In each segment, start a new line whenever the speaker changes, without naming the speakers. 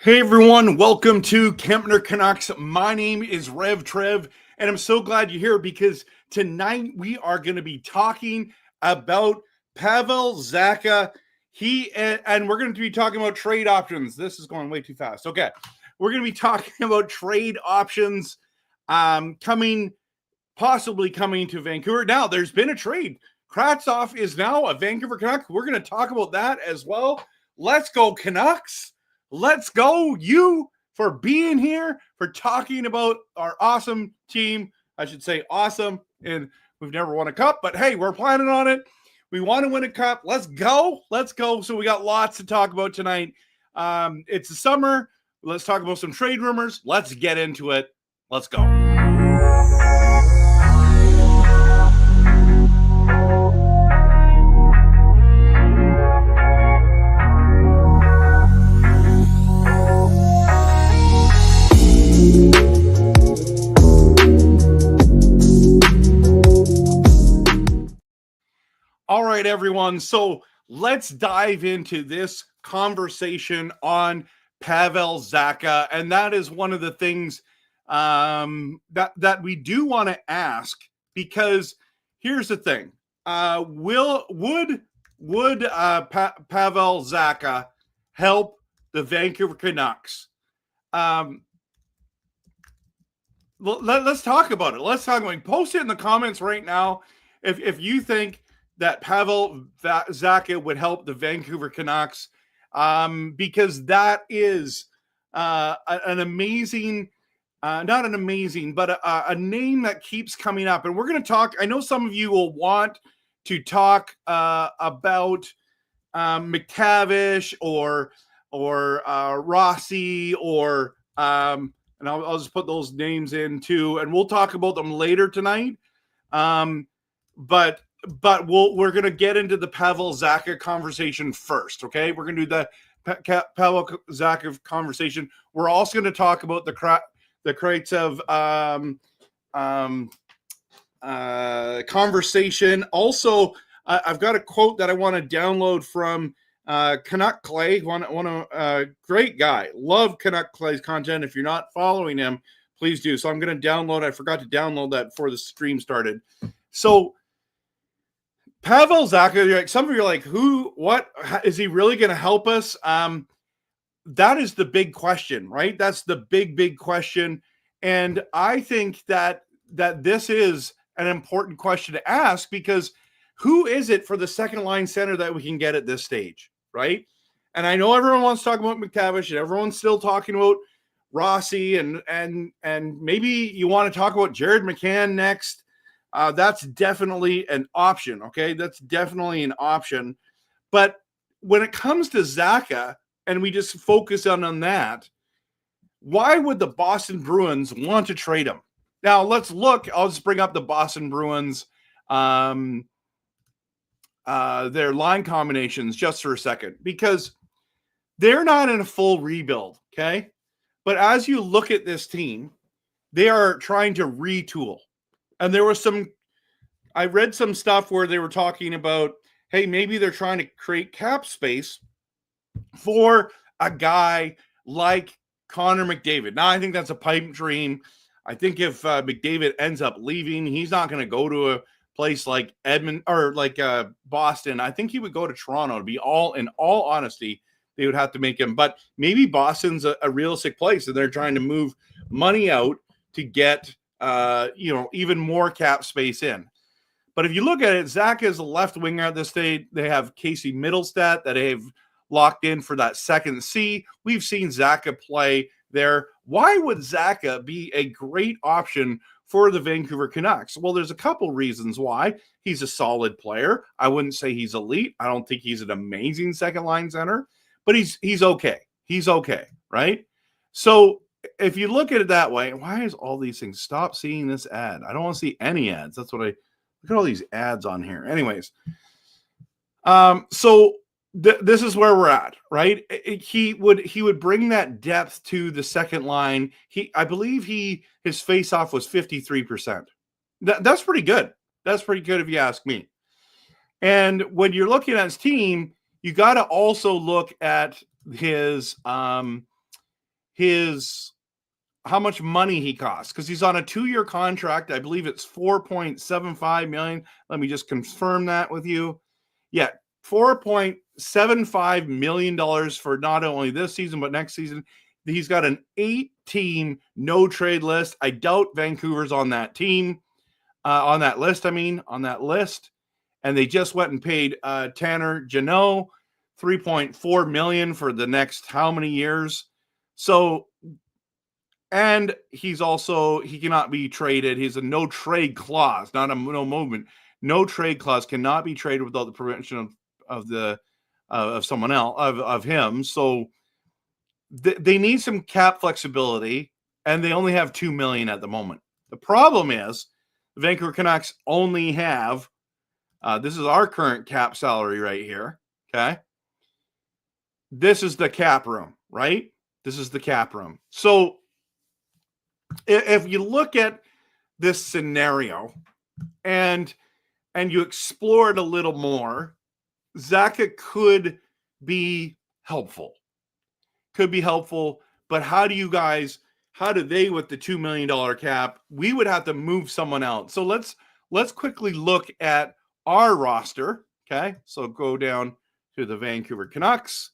Hey everyone, welcome to Kempner Canucks. My name is RevTrev, and I'm so glad you're here because tonight we are going to be talking about Pavel Zacha. And we're going to be talking about trade options. This is going way too fast. Okay, we're going to be talking about trade options possibly coming to Vancouver. Now, there's been a trade. Kravtsov is now a Vancouver Canuck. We're going to talk about that as well. Let's go Canucks. Let's go, you, for being here, for talking about our awesome team. I should say awesome, and we've never won a cup, but hey, we're planning on it. We want to win a cup. Let's go. Let's go. So we got lots to talk about tonight. It's the summer. Let's talk about some trade rumors. Let's get into it. Let's go. All right, everyone. So let's dive into this conversation on Pavel Zacha. And that is one of the things that we do want to ask, because here's the thing. Would Pavel Zacha help the Vancouver Canucks? Let's talk about it. Let's talk about it. Post it in the comments right now if you think that Pavel Zacha would help the Vancouver Canucks, because that is an amazing, not an amazing, but a name that keeps coming up. And we're going to talk. I know some of you will want to talk about McTavish or Rossi and I'll just put those names in too, and we'll talk about them later tonight. But we're going to get into the Pavel Zacha conversation first, okay? We're going to do the Pavel Zacha conversation. We're also going to talk about the Kravtsov conversation. Also, I've got a quote that I want to download from Canuck Clay, great guy. Love Canuck Clay's content. If you're not following him, please do. So I'm going to download. I forgot to download that before the stream started. So Pavel Zacha, some of you are like, what is he really going to help us? That is the big question, right? That's the big question. And I think that this is an important question to ask, because who is it for the second line center that we can get at this stage, right? And I know everyone wants to talk about McTavish, and everyone's still talking about Rossi, and maybe you want to talk about Jared McCann next. That's definitely an option, okay? That's definitely an option. But when it comes to Zacha, and we just focus on that, why would the Boston Bruins want to trade him? Now, let's look. I'll just bring up the Boston Bruins, their line combinations just for a second, because they're not in a full rebuild, okay? But as you look at this team, they are trying to retool. And there was I read some stuff where they were talking about, hey, maybe they're trying to create cap space for a guy like Connor McDavid. Now, I think that's a pipe dream. I think if McDavid ends up leaving, he's not going to go to a place like Edmonton or like Boston. I think he would go to Toronto. To be in all honesty, they would have to make him. But maybe Boston's a realistic place, and they're trying to move money out to get even more cap space in. But if you look at it, Zacha is a left winger at this stage. They have Casey Middlestat that they've locked in for that second C. We've seen Zacha play there. Why would Zacha be a great option for the Vancouver Canucks? Well, there's a couple reasons why. He's a solid player. I wouldn't say he's elite. I don't think he's an amazing second line center, but he's okay. He's okay, right? So if you look at it that way, why is all these things? Stop seeing this ad. I don't want to see any ads. That's what look at all these ads on here. Anyways, so this is where we're at, right? He would bring that depth to the second line. I believe his face-off was 53%. That's pretty good. That's pretty good if you ask me. And when you're looking at his team, you got to also look at his how much money he costs, because he's on a 2-year contract. I believe it's $4.75 million. Let me just confirm that with you. Yeah, $4.75 million for not only this season, but next season. He's got an 8-team no trade list. I doubt Vancouver's on that team, on that list. And they just went and paid Tanner Jeannot $3.4 million for the next how many years? So, and he cannot be traded. He's a no trade clause, not a no movement. No trade clause, cannot be traded without the permission of someone else, of him. So they need some cap flexibility, and they only have $2 million at the moment. The problem is the Vancouver Canucks only have this is our current cap salary right here. Okay, this is the cap room, right? This is the cap room. So if you look at this scenario and you explore it a little more, Zacha could be helpful. But how do they, with the $2 million cap, we would have to move someone out. So let's quickly look at our roster. Okay, so go down to the Vancouver Canucks,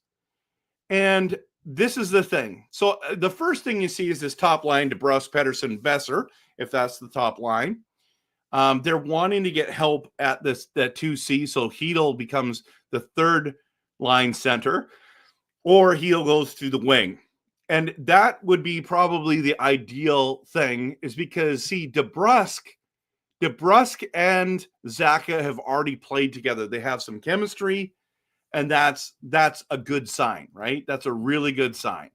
and this is the thing. So the first thing you see is this top line: DeBrusk, Pettersson, Besser, if that's the top line. They're wanting to get help at that 2C, so Hedl becomes the third line center, or Hedl goes to the wing. And that would be probably the ideal thing, is because, see, DeBrusk and Zacha have already played together. They have some chemistry, and that's a good sign, right? That's a really good sign.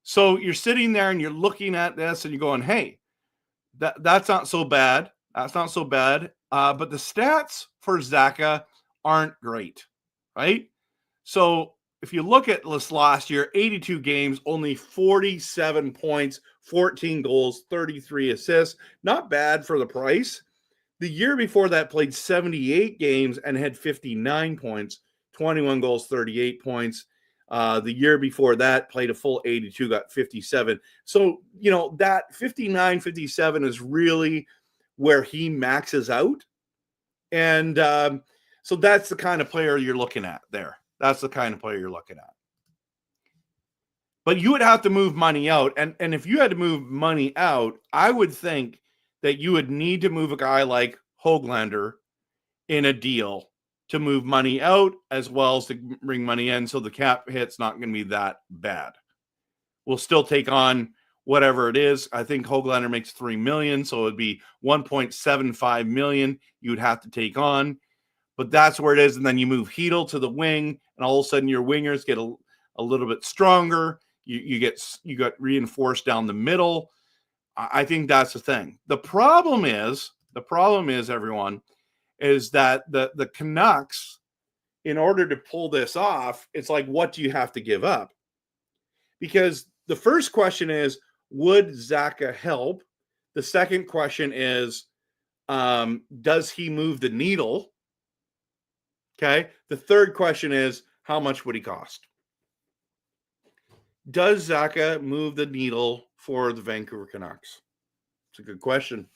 So you're sitting there and you're looking at this and you're going, hey, that's not so bad. That's not so bad. But the stats for Zacha aren't great, right? So if you look at this last year, 82 games, only 47 points, 14 goals, 33 assists. Not bad for the price. The year before that, played 78 games and had 59 points, 21 goals, 38 points. The year before that, played a full 82, got 57. So, that 59, 57 is really where he maxes out. And so that's the kind of player you're looking at there. That's the kind of player you're looking at. But you would have to move money out. And if you had to move money out, I would think that you would need to move a guy like Höglander in a deal to move money out as well as to bring money in, so the cap hit's not going to be that bad. We'll still take on whatever it is. I think Höglander makes $3 million, so it'd be $1.75 million you would have to take on. But that's where it is. And then you move Hedl to the wing, and all of a sudden your wingers get a little bit stronger. You got reinforced down the middle. I think that's the thing. The problem is, everyone, is that the Canucks, in order to pull this off, it's like, what do you have to give up? Because the first question is, would Zacha help? The second question is, does he move the needle? Okay. The third question is, how much would he cost? Does Zacha move the needle for the Vancouver Canucks? It's a good question.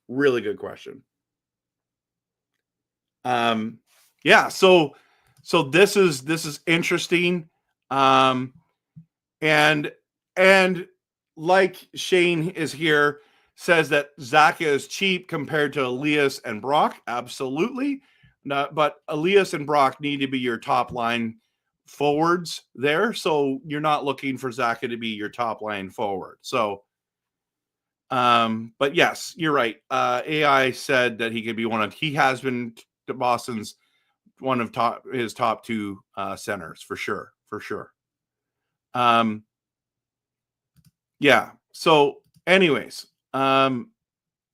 Really good question. Yeah. So this is interesting. And like Shane is here, says that Zacha is cheap compared to Elias and Brock. Absolutely. But Elias and Brock need to be your top line forwards there. So you're not looking for Zacha to be your top line forward. So, but yes, you're right. AI said that he could be he has been to Boston's one of his top two centers for sure. Yeah. So anyways,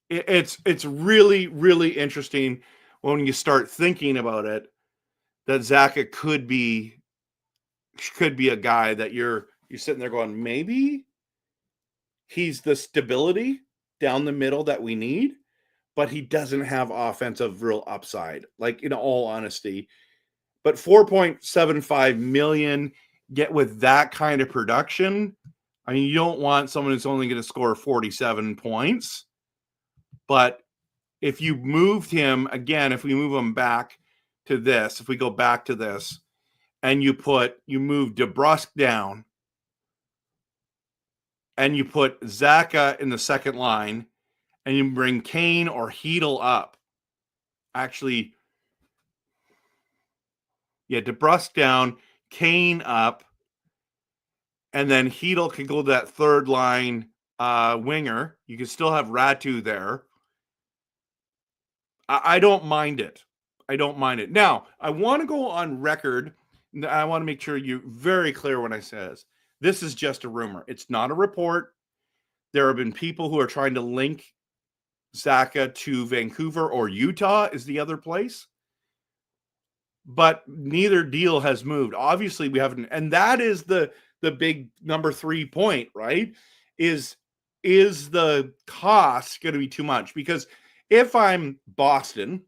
it's really, really interesting when you start thinking about it, that Zacha could be a guy that you're sitting there going, maybe he's the stability down the middle that we need, but he doesn't have offensive real upside, like, in all honesty. But $4.75 million, get with that kind of production, I mean, you don't want someone who's only going to score 47 points. But if you moved him, again, if we move him back to this, if we go back to this, and you move DeBrusk down, and you put Zacha in the second line, and you bring Kane or Hedl up. Actually, yeah, DeBrusk down, Kane up, and then Hedl could go to that third line winger. You can still have Ratu there. I don't mind it. I don't mind it. Now, I want to go on record. I want to make sure you're very clear when I says this is just a rumor. It's not a report. There have been people who are trying to link Zacha to Vancouver or Utah is the other place. But neither deal has moved. Obviously, we haven't, and that is the big number 3 point, right? Is the cost going to be too much? Because if I'm Boston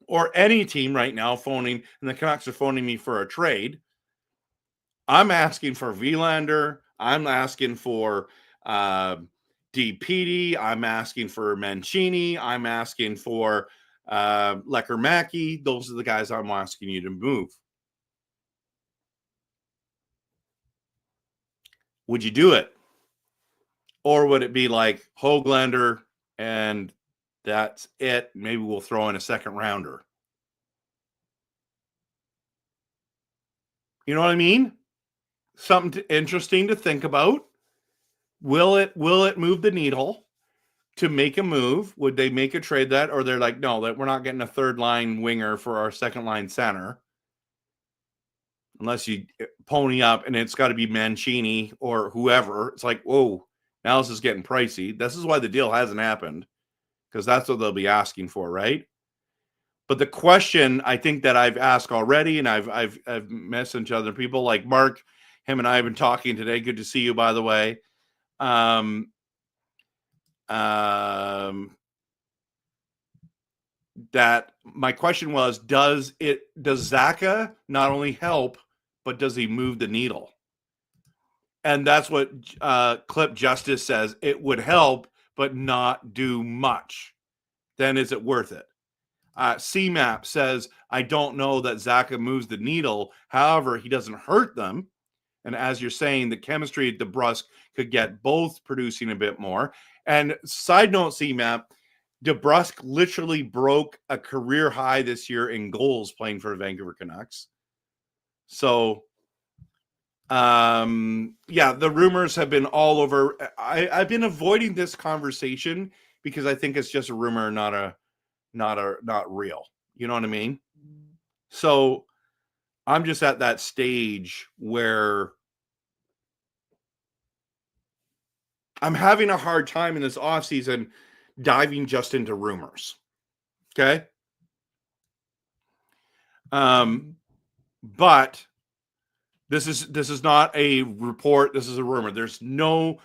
or any team right now phoning, and the Canucks are phoning me for a trade, I'm asking for Vilander. I'm asking for DPD. I'm asking for Mancini. I'm asking for Lecker-Mackey. Those are the guys I'm asking you to move. Would you do it? Or would it be like Höglander and that's it? Maybe we'll throw in a second rounder. You know what I mean? Something interesting to think about. Will it move the needle to make a move? Would they make a trade that, or they're like, no, that we're not getting a third line winger for our second line center unless you pony up, and it's got to be Mancini or whoever. It's like, whoa, now this is getting pricey. This is why the deal hasn't happened, because that's what they'll be asking for, right? But the question I think that I've asked already, and I've messaged other people like Mark, him and I have been talking today. Good to see you, by the way. That my question was, does Zacha not only help, but does he move the needle? And that's what Clip Justice says. It would help, but not do much. Then is it worth it? CMAP says, I don't know that Zacha moves the needle. However, he doesn't hurt them. And as you're saying, the chemistry at DeBrusk could get both producing a bit more. And side note, CMAP, DeBrusk literally broke a career high this year in goals playing for the Vancouver Canucks. So, yeah, the rumors have been all over. I've been avoiding this conversation because I think it's just a rumor, not real. You know what I mean? So I'm just at that stage where I'm having a hard time in this offseason diving just into rumors. Okay. But this is not a report. This is a rumor. There's no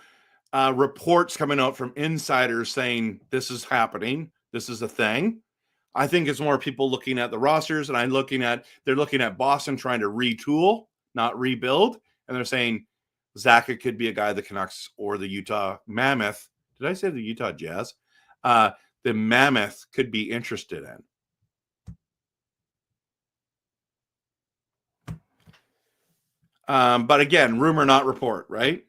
reports coming out from insiders saying this is happening. This is a thing. I think it's more people looking at the rosters, and they're looking at Boston trying to retool, not rebuild. And they're saying Zacha could be a guy the Canucks or the Utah Mammoth. Did I say the Utah Jazz? The Mammoth could be interested in. But again, rumor, not report, right?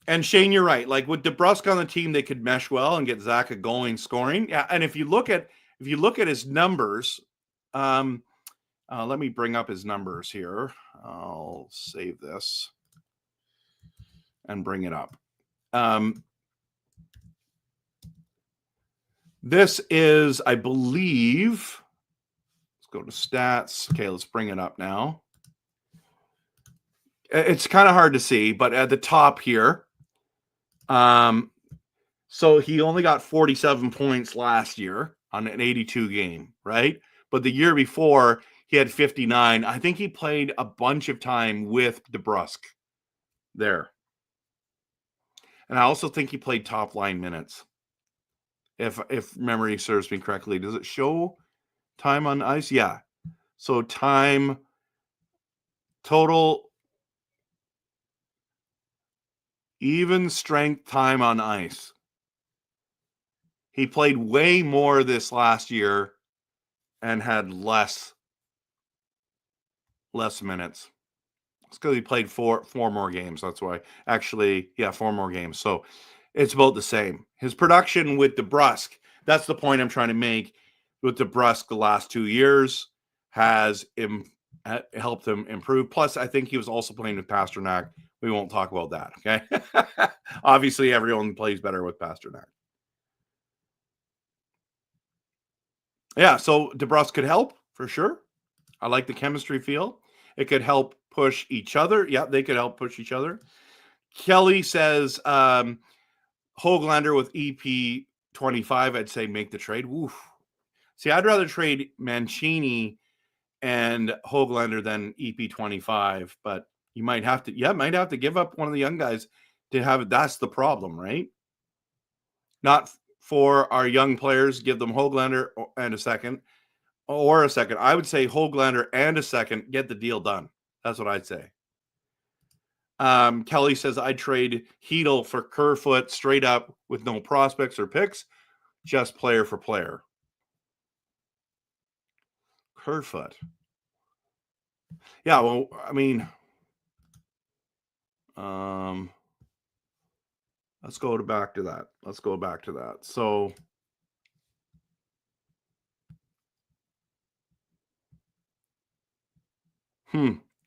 And Shane, you're right. Like with DeBrusk on the team, they could mesh well and get Zacha going, scoring. Yeah, and if you look at his numbers, let me bring up his numbers here. I'll save this and bring it up. This is, I believe, let's go to stats. Okay, let's bring it up now. It's kind of hard to see, but at the top here, so he only got 47 points last year on an 82 game, right? But the year before, he had 59. I think he played a bunch of time with DeBrusk there. And I also think he played top line minutes. If memory serves me correctly. Does it show time on ice? Yeah. So time total Even strength time on ice. He played way more this last year and had less minutes. It's because he played four more games. That's why. Actually, yeah, 4 more games. So it's about the same. His production with DeBrusk, that's the point I'm trying to make. With DeBrusk, the last 2 years has helped him improve. Plus, I think he was also playing with Pastrnak. We won't talk about that, okay? Obviously, everyone plays better with Pastrnak. Yeah, so DeBrusk could help for sure. I like the chemistry feel. It could help push each other. Yeah, they could help push each other. Kelly says Höglander with EP 25. I'd say make the trade. Oof. See, I'd rather trade Mancini and Höglander than EP 25, but you might have to. Yeah, might have to give up one of the young guys to have it. That's the problem, right? Not for our young players. Give them Höglander and a second. Or a second. I would say Höglander and a second. Get the deal done. That's what I'd say. Kelly says I'd trade Hedl for Kerfoot straight up with no prospects or picks, just player for player. Kerfoot. Yeah, well, I mean, let's go back to that. So,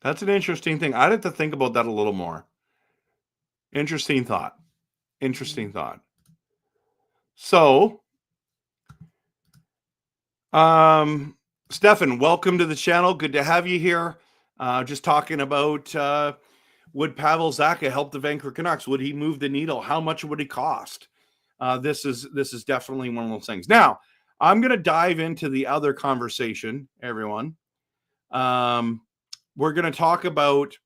that's an interesting thing. I'd have to think about that a little more. Interesting thought. So, Stefan, welcome to the channel. Good to have you here. Just talking about would Pavel Zacha help the Vancouver Canucks? Would he move the needle? How much would it cost? This is definitely one of those things. Now, I'm going to dive into the other conversation, everyone. We're going to talk about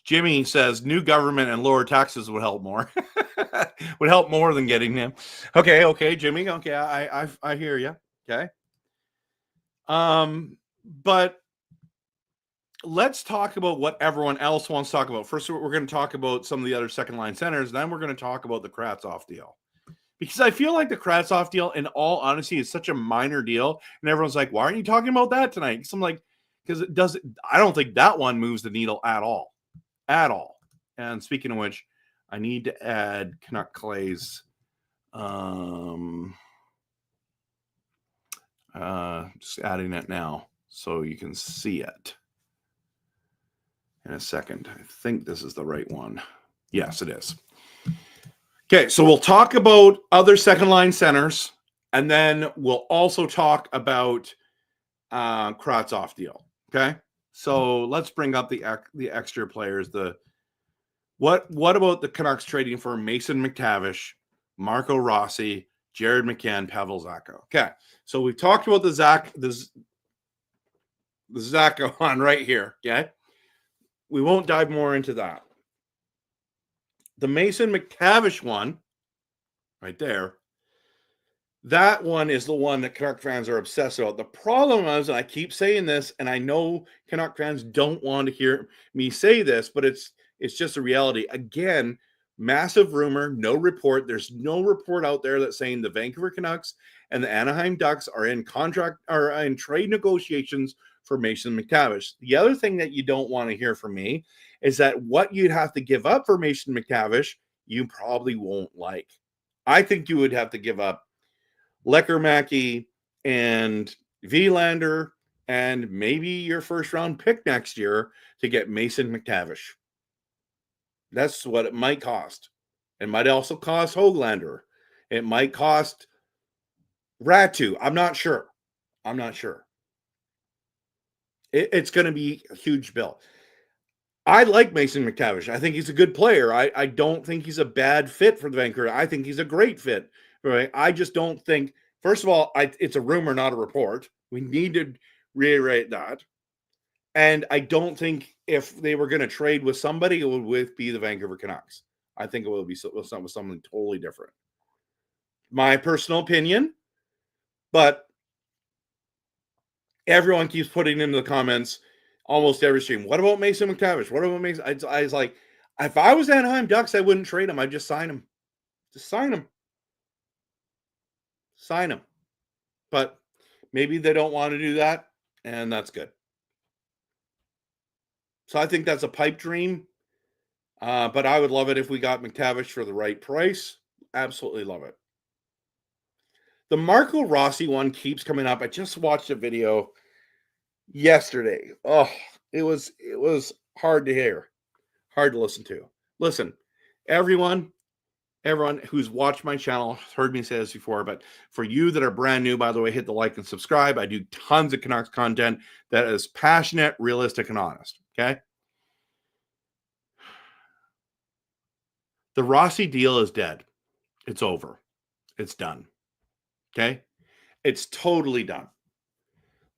Jimmy says new government and lower taxes would help more. Would help more than getting him. Okay, Jimmy. Okay, I hear you. Okay. But let's talk about what everyone else wants to talk about. First, we're going to talk about some of the other second line centers. Then we're going to talk about the Kravtsov deal. Because I feel like the Kravtsov deal, in all honesty, is such a minor deal. And everyone's like, why aren't you talking about that tonight? Because I'm like, I don't think that one moves the needle at all. And speaking of which, I need to add Canuck Clay's just adding it now so you can see it in a second. I think this is the right one. Yes, it is. Okay, so we'll talk about other second line centers, and then we'll also talk about Kravtsov deal. Okay, so let's bring up the extra players. What about the Canucks trading for Mason McTavish, Marco Rossi, Jared McCann, Pavel Zacha? Okay, so we've talked about the Zacha one right here. Okay, we won't dive more into that. The Mason McTavish one, right there, that one is the one that Canuck fans are obsessed about. The problem is, and I keep saying this, and I know Canuck fans don't want to hear me say this, but it's just a reality. Again, massive rumor, no report. There's no report out there that's saying the Vancouver Canucks and the Anaheim Ducks are in trade negotiations for Mason McTavish. The other thing that you don't want to hear from me is that what you'd have to give up for Mason McTavish, you probably won't like. I think you would have to give up Leckermacky and Vilander and maybe your first round pick next year to get Mason McTavish. That's what it might cost. It might also cost Höglander. It might cost Ratu. I'm not sure. It's going to be a huge bill. I like Mason McTavish. I think he's a good player. I don't think he's a bad fit for the Vancouver. I think he's a great fit. Right? I just don't think, first of all, it's a rumor, not a report. We need to reiterate that. And I don't think if they were going to trade with somebody, it would be the Vancouver Canucks. I think it will be with something totally different. My personal opinion, but everyone keeps putting into the comments, almost every stream. What about Mason McTavish? What about Mason? I was like, if I was Anaheim Ducks, I wouldn't trade him. I'd just sign him. Just sign him. Sign him. But maybe they don't want to do that, and that's good. So I think that's a pipe dream. But I would love it if we got McTavish for the right price. Absolutely love it. The Marco Rossi one keeps coming up. I just watched a video yesterday. Oh, it was hard to hear, hard to listen to. Listen, everyone who's watched my channel has heard me say this before, but for you that are brand new, by the way, hit the like and subscribe. I do tons of Canucks content that is passionate, realistic, and honest. Okay. The Rossi deal is dead. It's over. It's done. Okay. It's totally done.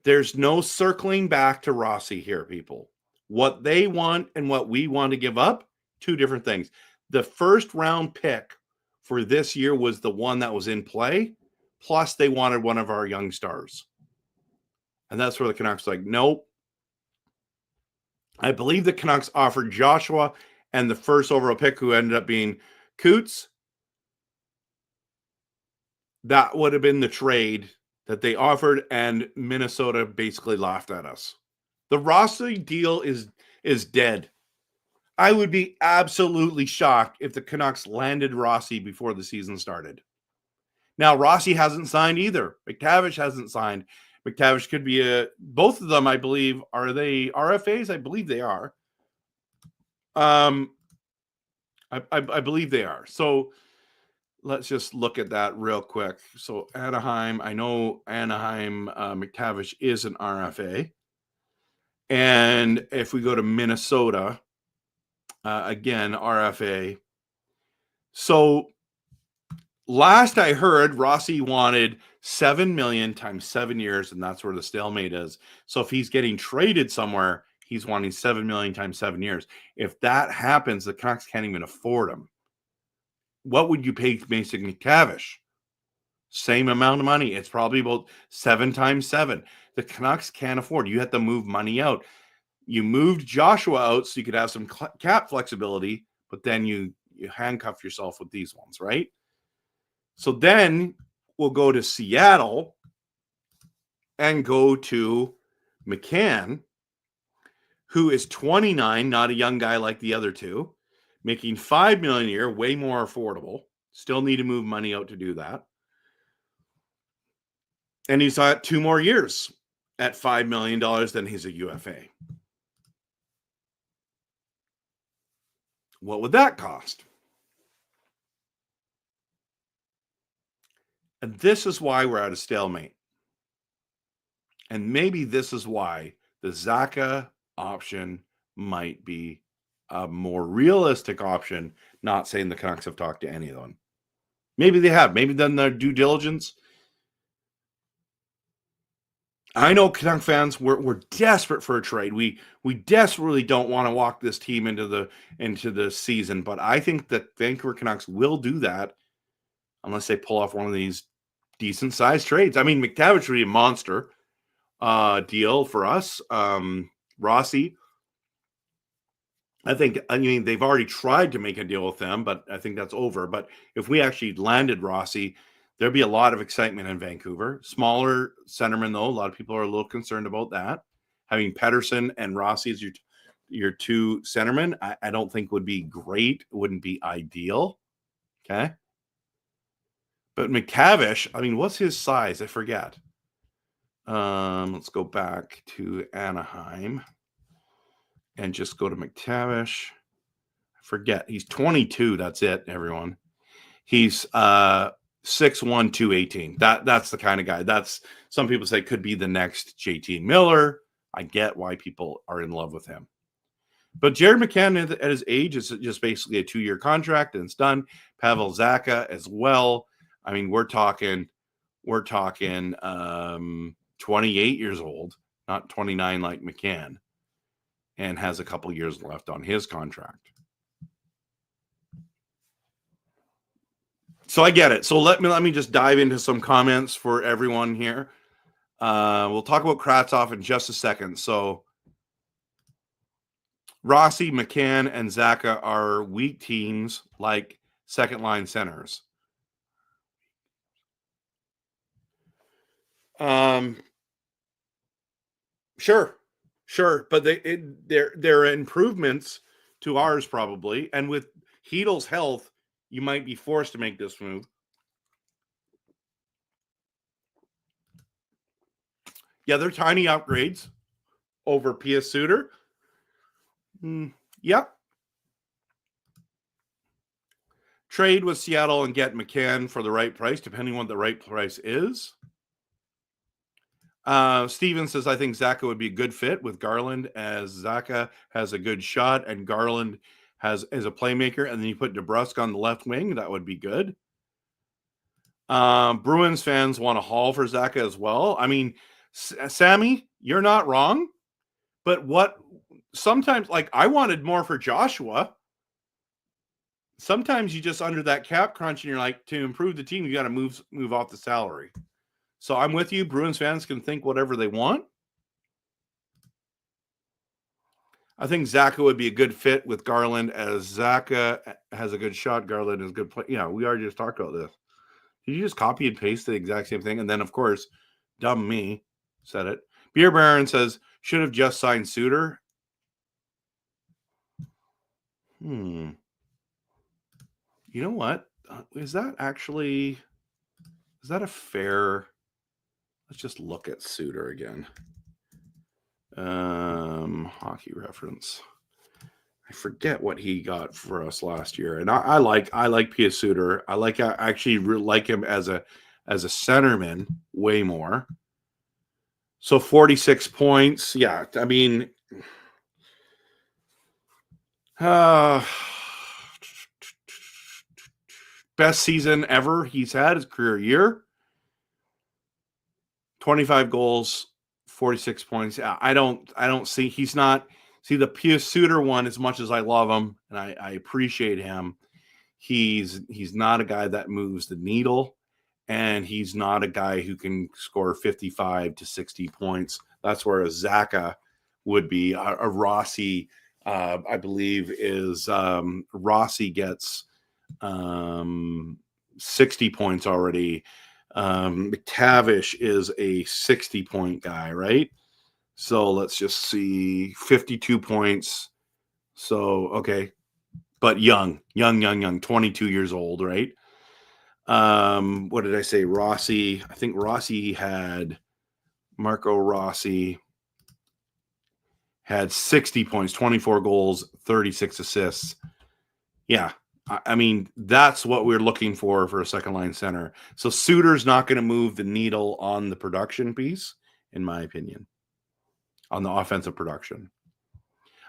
There's no circling back to Rossi here, people. What they want and what we want to give up, two different things. The first round pick for this year was the one that was in play. Plus, they wanted one of our young stars. And that's where the Canucks are like, nope. I believe the Canucks offered Joshua and the first overall pick, who ended up being Coots. That would have been the trade that they offered, and Minnesota basically laughed at us. The Rossi deal is dead. I would be absolutely shocked if the Canucks landed Rossi before the season started. Now, Rossi hasn't signed either. McTavish hasn't signed. McTavish could be both of them, I believe. Are they RFAs? I believe they are. I believe they are. So let's just look at that real quick. So Anaheim, I know Anaheim McTavish is an RFA. And if we go to Minnesota, again, RFA. So last I heard, Rossi wanted $7 million times 7 years, and that's where the stalemate is. So if he's getting traded somewhere, he's wanting $7 million times 7 years. If that happens, the Canucks can't even afford him. What would you pay Mason McTavish? Same amount of money. It's probably about 7 times 7. The Canucks can't afford. You have to move money out. You moved Joshua out so you could have some cap flexibility, but then you handcuff yourself with these ones, right? So then we'll go to Seattle and go to McCann, who is 29, not a young guy like the other two, making $5 million a year, way more affordable. Still need to move money out to do that. And he's got 2 more years at $5 million, then he's a UFA. What would that cost? And this is why we're at a stalemate. And maybe this is why the Zacha option might be a more realistic option, not saying the Canucks have talked to any of them. Maybe they have. Maybe done their due diligence. I know Canuck fans, we're desperate for a trade. We desperately don't want to walk this team into the season, but I think that Vancouver Canucks will do that unless they pull off one of these decent sized trades. I mean, McTavish would be a monster deal for us. Rossi, I mean, they've already tried to make a deal with them, but I think that's over. But if we actually landed Rossi, there'd be a lot of excitement in Vancouver. Smaller centerman, though. A lot of people are a little concerned about that. Having Pettersson and Rossi as your two centermen, I don't think would be great. It wouldn't be ideal. Okay. But McTavish, I mean, what's his size? I forget. Let's go back to Anaheim and just go to McTavish. I forget. He's 22. That's it, everyone. He's 6'1", 218. That's the kind of guy. That's, some people say, could be the next JT Miller. I get why people are in love with him. But Jared McCann at his age is just basically a 2-year contract, and it's done. Pavel Zacha as well. I mean, we're talking 28 years old, not 29 like McCann, and has a couple years left on his contract. So I get it. So let me just dive into some comments for everyone here. We'll talk about Kravtsov in just a second. So Rossi, McCann, and Zacha are weak teams like second-line centers. Sure, but they're improvements to ours probably, and with Heedle's health, you might be forced to make this move. Yeah, they're tiny upgrades over Pius Suter. Yep. Trade with Seattle and get McCann for the right price, depending on what the right price is. Steven says, I think Zacha would be a good fit with Garland, as Zacha has a good shot and Garland is a playmaker. And then you put DeBrusk on the left wing. That would be good. Bruins fans want to haul for Zacha as well. I mean, Sammy, you're not wrong. But sometimes, like, I wanted more for Joshua. Sometimes you just under that cap crunch and you're like, to improve the team, you got to move off the salary. So I'm with you. Bruins fans can think whatever they want. I think Zacha would be a good fit with Garland, as Zacha has a good shot. Garland is a good play. Yeah, we already just talked about this. Did you just copy and paste the exact same thing? And then, of course, dumb me said it. Beer Baron says, should have just signed Suter. You know what? Is that a fair? Let's just look at Suter again. Hockey reference. I forget what he got for us last year, and I like Pius Suter. I actually really like him as a centerman way more. So 46 points. Yeah, I mean, best season ever he's had, his career year. 25 goals, 46 points. I don't see, he's not, see the Pius Suter one, as much as I love him and I appreciate him, he's not a guy that moves the needle, and he's not a guy who can score 55 to 60 points. That's where a Zacha would be. A Rossi, I believe, is Rossi gets 60 points already. McTavish is a 60-point guy, right? So let's just see, 52 points. So, okay. But young, 22 years old, right? What did I say? Rossi. I think Marco Rossi had 60 points, 24 goals, 36 assists. Yeah. I mean, that's what we're looking for a second line center. So Suter's not going to move the needle on the production piece, in my opinion, on the offensive production.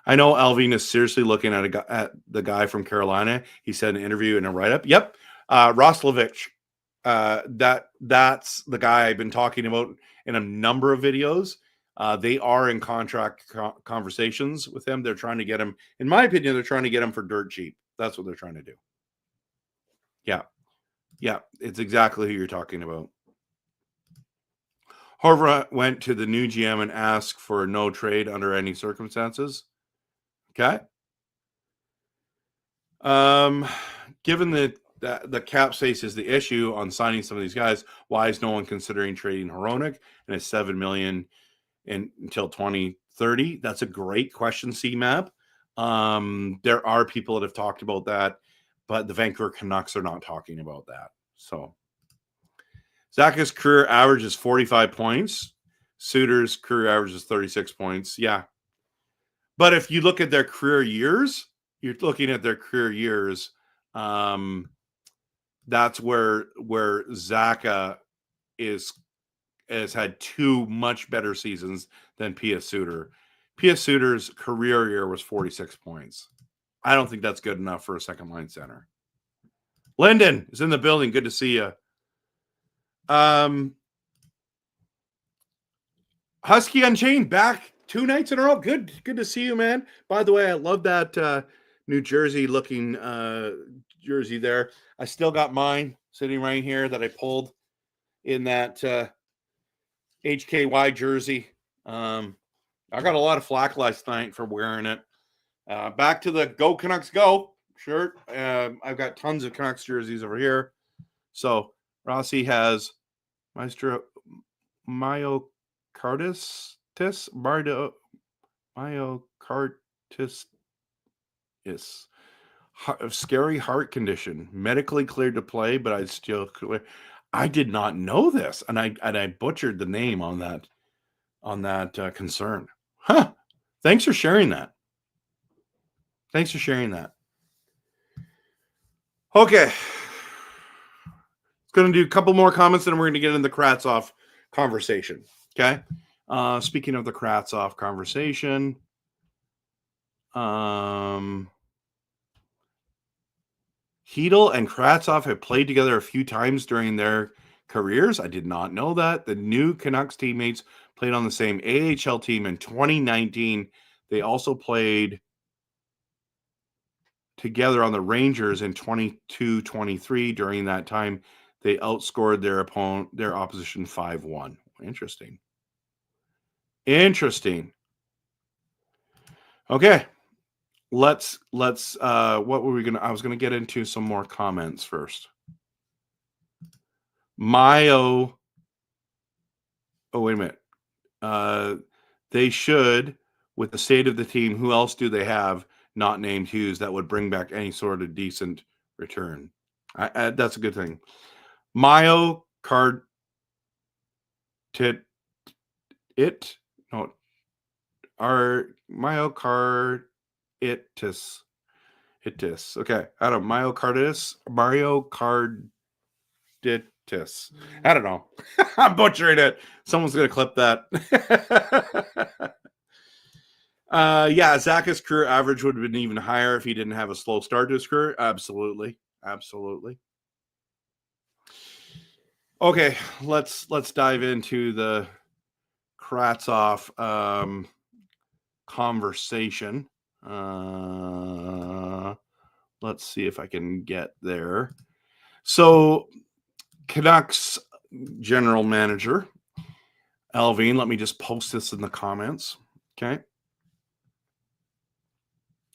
I know Alvin is seriously looking at the guy from Carolina. He said in an interview and a write-up. Yep. Roslovich. That's the guy I've been talking about in a number of videos. They are in contract conversations with him. They're trying to get him, in my opinion, they're trying to get him for dirt cheap. That's what they're trying to do. Yeah. It's exactly who you're talking about. Horvath went to the new GM and asked for no trade under any circumstances. Okay. Given that the cap space is the issue on signing some of these guys, why is no one considering trading Hronek and his $7 million until 2030? That's a great question, CMAP. There are people that have talked about that, but the Vancouver Canucks are not talking about that. So Zacha's career average is 45 points. Suter's career average is 36 points. Yeah. But if you look at their career years, you're looking at their career years. That's where Zacha has had two much better seasons than Pius Suter. Pius Suter's career year was 46 points. I don't think that's good enough for a second line center. Lyndon is in the building. Good to see you. Husky Unchained back 2 nights in a row. Good to see you, man. By the way, I love that New Jersey looking jersey there. I still got mine sitting right here that I pulled in that HKY jersey. I got a lot of flack last night for wearing it. Back to the Go Canucks Go shirt. I've got tons of Canucks jerseys over here. So Rossi has Maestro myocarditis, myocarditis, scary heart condition, medically cleared to play, but I did not know this, and I butchered the name on that concern. Huh? Thanks for sharing that. Okay. Going to do a couple more comments, and we're going to get in the Kravtsov conversation. Okay. Speaking of the Kravtsov conversation, Hedl and Kravtsov have played together a few times during their careers. I did not know that. The new Canucks teammates played on the same AHL team in 2019. They also played together on the Rangers in 22-23. During that time, they outscored their opposition 5-1. Interesting. Okay. Let's what were we gonna? I was gonna get into some more comments first. Oh, wait a minute. They should, with the state of the team, who else do they have not named Hughes that would bring back any sort of decent return? That's a good thing. Myocarditis. Okay. I don't know. Myocarditis. I don't know. I'm butchering it. Someone's going to clip that. Yeah, Zacha's career average would have been even higher if he didn't have a slow start to his career. Absolutely. Okay, let's dive into the Kravtsov conversation. Let's see if I can get there. So, Canucks general manager Alvin, let me just post this in the comments, okay,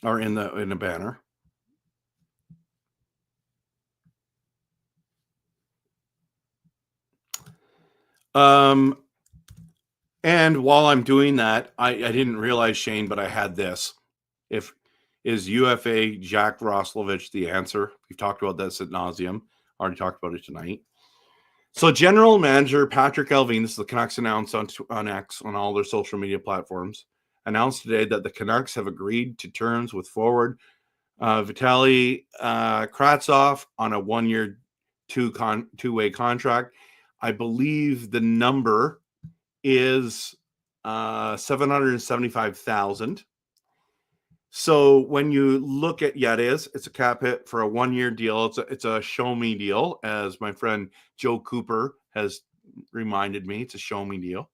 or in the banner. And while I'm doing that, I didn't realize, Shane, but I had this. Is UFA Jack Roslovich the answer? We've talked about this ad nauseum. Already talked about it tonight. So general manager Patrick Alvin, this is the Canucks announced on X, on all their social media platforms, announced today that the Canucks have agreed to terms with forward Vitaly Kravtsov on a 1-year two-way contract. I believe the number is $775,000. So when you look at, it's a cap hit for a 1-year deal. It's a show me deal, as my friend Joe Cooper has reminded me. It's a show me deal.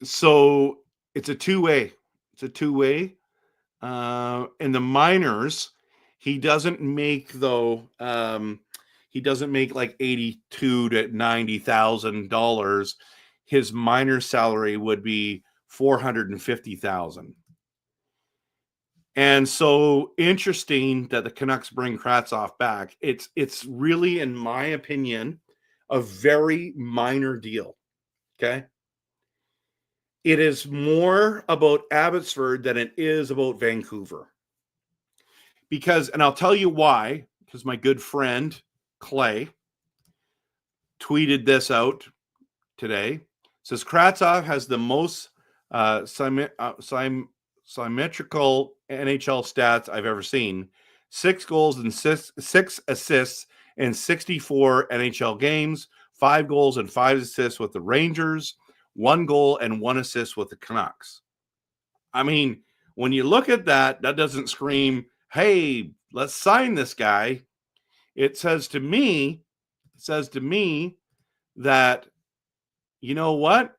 So it's a two-way. In the minors, he doesn't make though. He doesn't make like $82,000 to $90,000. His minor salary would be $450,000. And so interesting that the Canucks bring Kravtsov back. It's really, in my opinion, a very minor deal. Okay. It is more about Abbotsford than it is about Vancouver. Because, and I'll tell you why, because my good friend Clay tweeted this out today. It says Kravtsov has the most symmetrical NHL stats I've ever seen. 6 goals and 6 assists in 64 NHL games, 5 goals and 5 assists with the Rangers, 1 goal and 1 assist with the Canucks. I mean, when you look at that, that doesn't scream, hey, let's sign this guy. It says to me that, you know what?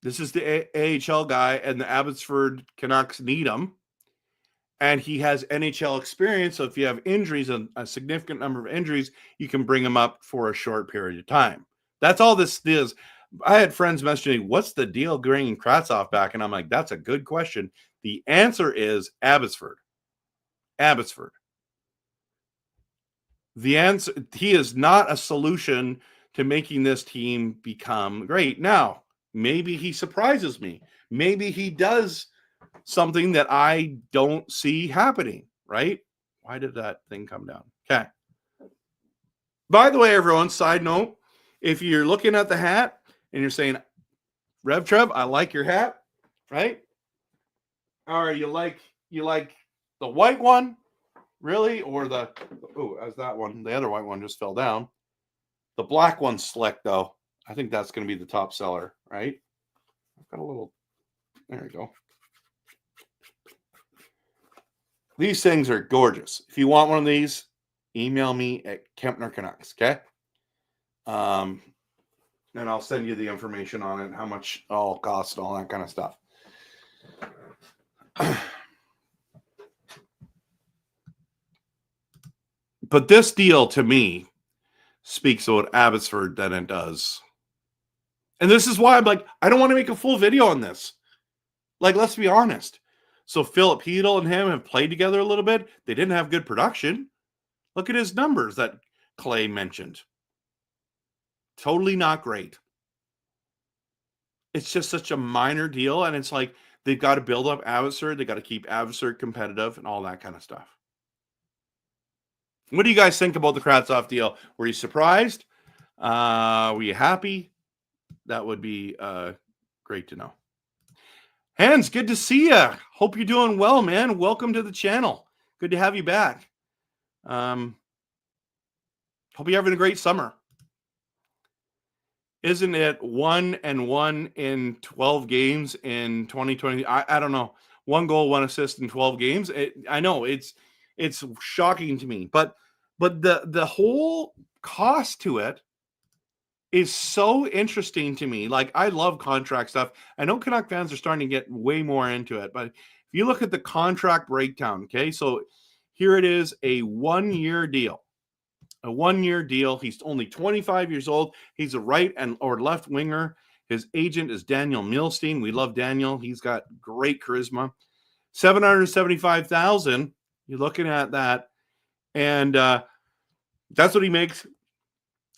This is the AHL guy, and the Abbotsford Canucks need him. And he has NHL experience. So if you have injuries, a significant number of injuries, you can bring him up for a short period of time. That's all this is. I had friends messaging, what's the deal bringing Kravtsov back? And I'm like, that's a good question. The answer is Abbotsford. Abbotsford. The answer, he is not a solution to making this team become great. Now, maybe he surprises me. Maybe he does something that I don't see happening, right? Why did that thing come down? Okay. By the way, everyone, side note, if you're looking at the hat and you're saying, RevTrev, I like your hat, right? Or you like the white one, really? Or the, as that one, the other white one just fell down. The black one's slick, though. I think that's going to be the top seller, right? I've got a little, there we go. These things are gorgeous. If you want one of these, email me at Kempner Canucks, okay? And I'll send you the information on it, how much it all costs and all that kind of stuff. But this deal, to me, speaks about Abbotsford than it does. And this is why I'm like, I don't want to make a full video on this. Like, let's be honest. So Philip Hedl and him have played together a little bit. They didn't have good production. Look at his numbers that Clay mentioned. Totally not great. It's just such a minor deal. And it's like, they've got to build up Abbotsford. They got to keep Abbotsford competitive and all that kind of stuff. What do you guys think about the Kravtsov deal? Were you surprised? Were you happy? That would be great to know. Hans, good to see you. Hope you're doing well, man. Welcome to the channel. Good to have you back. Hope you're having a great summer. Isn't it 1-1 in 12 games in 2020? I don't know. 1 goal, 1 assist in 12 games. I know it's shocking to me, but the whole cost to it is so interesting to me. Like, I love contract stuff. I know Canuck fans are starting to get way more into it, but if you look at the contract breakdown, okay, so here it is, a 1-year deal. A 1-year deal. He's only 25 years old. He's a right or left winger. His agent is Daniel Milstein. We love Daniel. He's got great charisma. $775,000. You're looking at that, and that's what he makes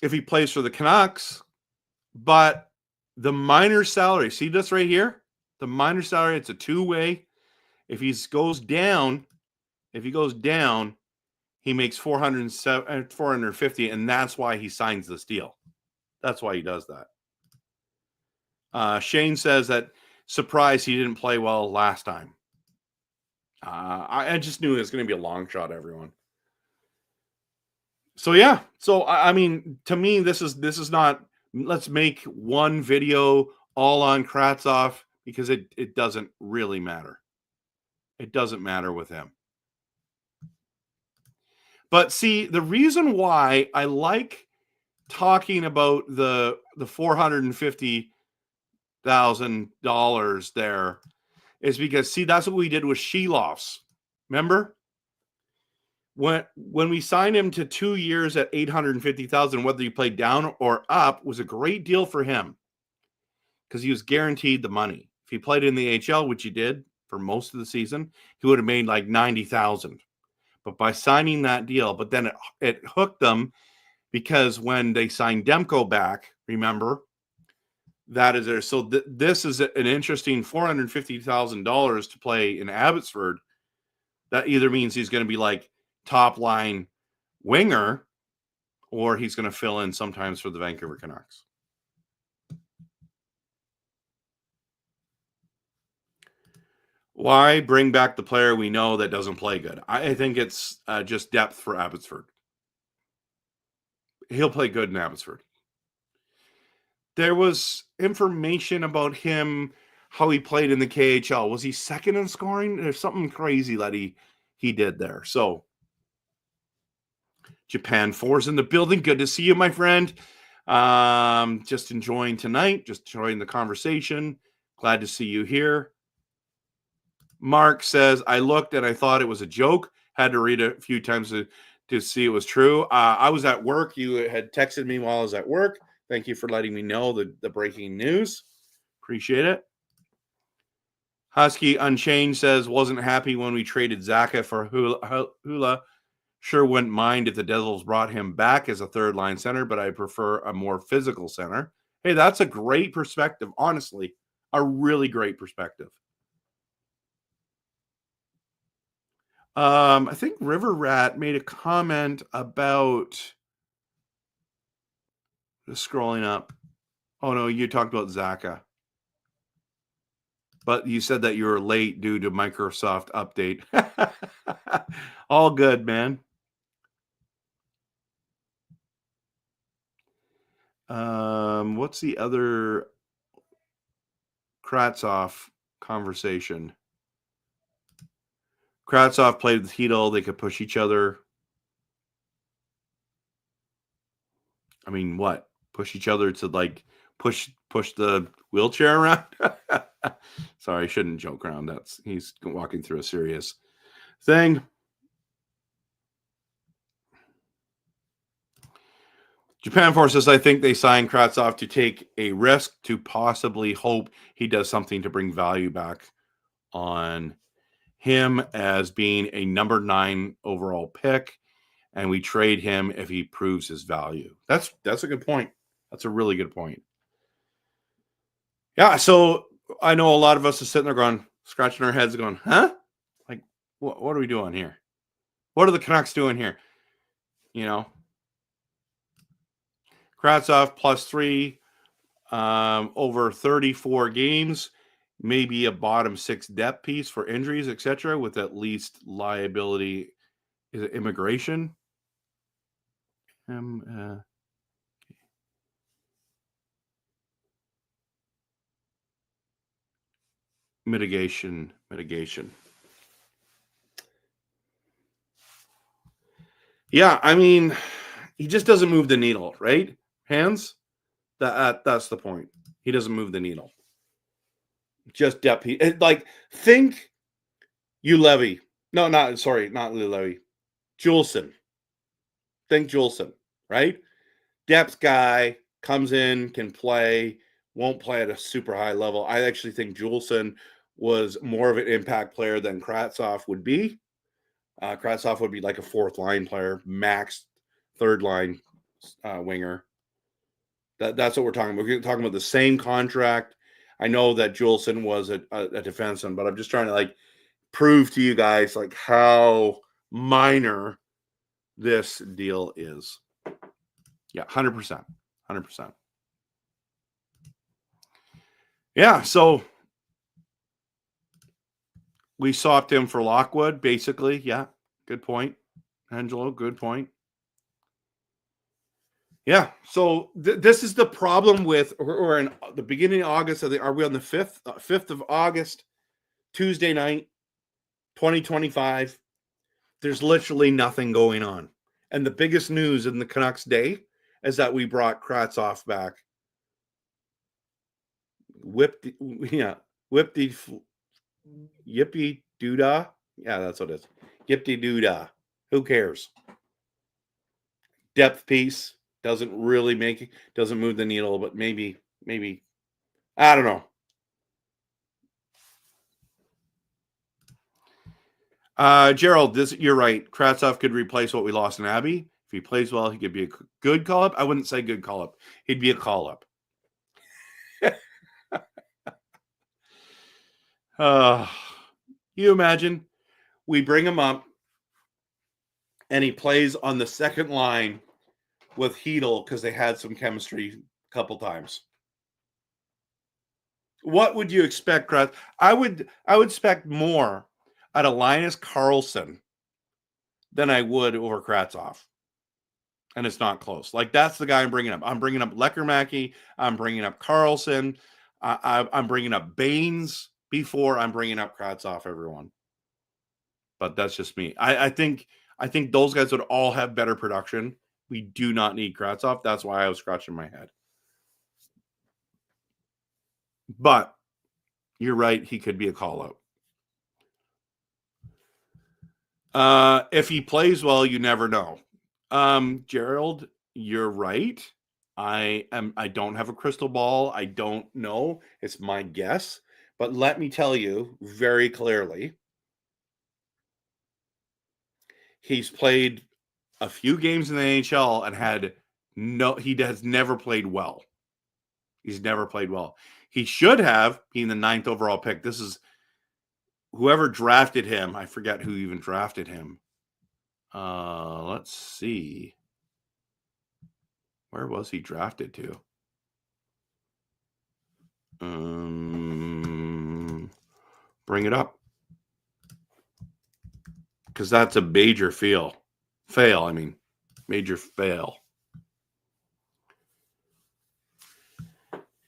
if he plays for the Canucks. But the minor salary, see this right here? The minor salary, it's a two-way. If he goes down, he makes $450, and that's why he signs this deal. That's why he does that. Shane says that surprised he didn't play well last time. I just knew it was going to be a long shot, everyone. So yeah, so I mean, to me, this is not. Let's make one video all on Kravtsov, because it doesn't really matter. It doesn't matter with him. But see, the reason why I like talking about the $450,000 there is because, see, that's what we did with Shelovs. Remember? When we signed him to 2 years at $850,000, whether he played down or up, was a great deal for him because he was guaranteed the money. If he played in the AHL, which he did for most of the season, he would have made like $90,000. But by signing that deal, but then it hooked them, because when they signed Demko back, remember, that is there. So this is an interesting $450,000 to play in Abbotsford. That either means he's going to be like top line winger, or he's going to fill in sometimes for the Vancouver Canucks. Why bring back the player we know that doesn't play good? I think it's just depth for Abbotsford. He'll play good in Abbotsford. There was information about him, how he played in the KHL. Was he second in scoring? There's something crazy that he did there. So Japan 4's in the building. Good to see you, my friend. Just enjoying tonight. Just enjoying the conversation. Glad to see you here. Mark says, I looked and I thought it was a joke. Had to read it a few times to see it was true. I was at work. You had texted me while I was at work. Thank you for letting me know the breaking news. Appreciate it. Husky Unchanged says, wasn't happy when we traded Zacha for Hula. Sure wouldn't mind if the Devils brought him back as a third-line center, but I prefer a more physical center. Hey, that's a great perspective. Honestly, a really great perspective. I think River Rat made a comment about, just scrolling up. Oh, no, you talked about Zacha. But you said that you were late due to Microsoft update. All good, man. What's the other Kravtsov conversation? Kravtsov played with Hedl. They could push each other. I mean, what? Push each other to like push the wheelchair around? Sorry, I shouldn't joke around. He's walking through a serious thing. Japan Forces, I think they signed Kravtsov to take a risk to possibly hope he does something to bring value back on him as being a number 9 overall pick, and we trade him if he proves his value. That's a good point. That's a really good point. Yeah, so I know a lot of us are sitting there going, scratching our heads going, huh? Like, what are we doing here? What are the Canucks doing here? You know, Kravtsov +3 over 34 games, maybe a bottom 6 depth piece for injuries, etc., with at least liability. Is it immigration? Mitigation. Yeah, I mean, he just doesn't move the needle, right? Hands? That's the point. He doesn't move the needle. Just depth. Like, think Ulevy. No, not Ulevy. Juleson. Think Juleson, right? Depth guy, comes in, can play, won't play at a super high level. I actually think Juleson was more of an impact player than Kravtsov would be. Kravtsov would be like a 4th line player, max 3rd line winger. That's what we're talking about. We're talking about the same contract. I know that Juleson was a defenseman, but I'm just trying to like prove to you guys like how minor this deal is. Yeah, 100%. 100%. Yeah, so we swapped him for Lockwood, basically. Yeah, good point, Angelo. Good point. Yeah, so this is the problem with, or in the beginning of August. Are we on the 5th of August, Tuesday night, 2025? There's literally nothing going on. And the biggest news in the Canucks day is that we brought Kravtsov back. Yippee doodah. Yeah, that's what it is. Yippee doodah. Who cares? Depth piece doesn't move the needle, but maybe I don't know. Gerald, you're right. Kravtsov could replace what we lost in Abby. If he plays well, he could be a good call-up. I wouldn't say good call-up. He'd be a call-up. You imagine we bring him up and he plays on the second line with Hedl because they had some chemistry a couple times. What would you expect, Kravtsov? I would expect more out of Linus Karlsson than I would over Kravtsov. And it's not close. Like, that's the guy I'm bringing up. I'm bringing up Lekermäki. I'm bringing up Karlsson. I'm bringing up Baines before I'm bringing up Kravtsov, everyone. But that's just me. I think those guys would all have better production. We do not need Kravtsov. That's why I was scratching my head. But you're right. He could be a call-out. If he plays well, you never know. Gerald, you're right. I don't have a crystal ball. I don't know. It's my guess. But let me tell you very clearly, he's played a few games in the NHL and he has never played well. He's never played well. He should have been the 9th overall pick. This is whoever drafted him. I forget who even drafted him. Let's see. Where was he drafted to? Bring it up. Because that's a major fail. Major fail.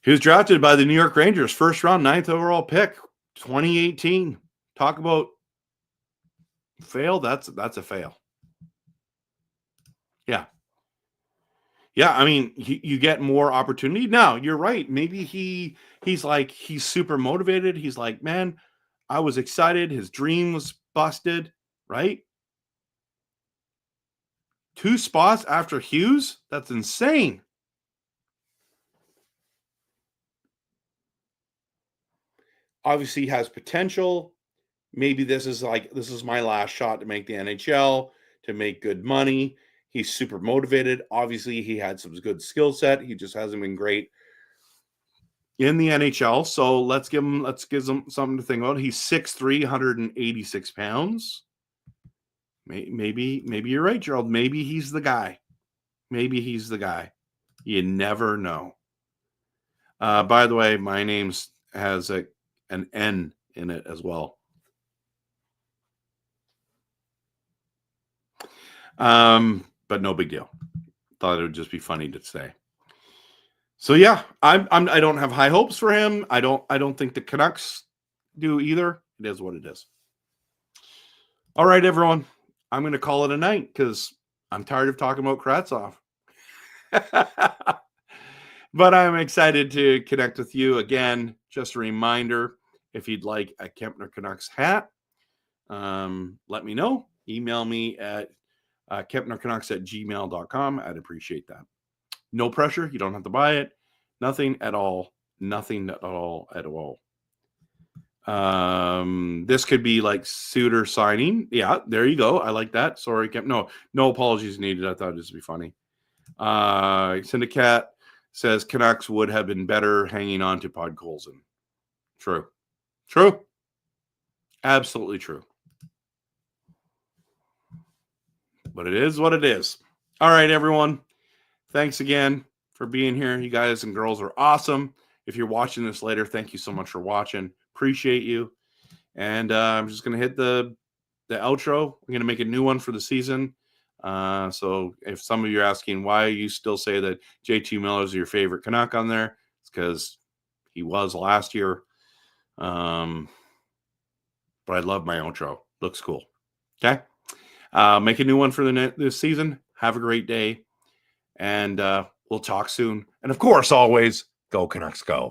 He was drafted by the New York Rangers, first round, 9th overall pick, 2018. Talk about fail. That's a fail. Yeah. Yeah, I mean, you get more opportunity. Now, you're right. Maybe he's super motivated. He's like, man, I was excited. His dream was busted, right? 2 spots after Hughes? That's insane. Obviously, he has potential. Maybe this is my last shot to make the NHL, to make good money. He's super motivated. Obviously, he had some good skill set. He just hasn't been great in the NHL. So let's give him something to think about. He's 6'3", 186 pounds. Maybe you're right, Gerald. Maybe he's the guy. You never know. By the way, my name has an N in it as well. But no big deal. Thought it would just be funny to say. So yeah, I don't have high hopes for him. I don't think the Canucks do either. It is what it is. All right, everyone. I'm going to call it a night because I'm tired of talking about Kravtsov. But I'm excited to connect with you again. Just a reminder, if you'd like a Kempner Canucks hat, let me know. Email me at KempnerCanucks@gmail.com. I'd appreciate that. No pressure. You don't have to buy it. Nothing at all. Nothing at all. This could be like Suter signing. Yeah, there you go. I like that. Sorry, no apologies needed. I thought this would be funny. Syndicate says Canucks would have been better hanging on to Podkolzin. True. Absolutely true. But it is what it is. All right, everyone. Thanks again for being here. You guys and girls are awesome. If you're watching this later, thank you so much for watching. Appreciate you. And I'm just going to hit the outro. I'm going to make a new one for the season. So if some of you are asking why you still say that JT Miller is your favorite Canuck on there, it's because he was last year. But I love my outro. Looks cool. Okay. Make a new one for this season. Have a great day. And we'll talk soon. And of course, always, go Canucks, go.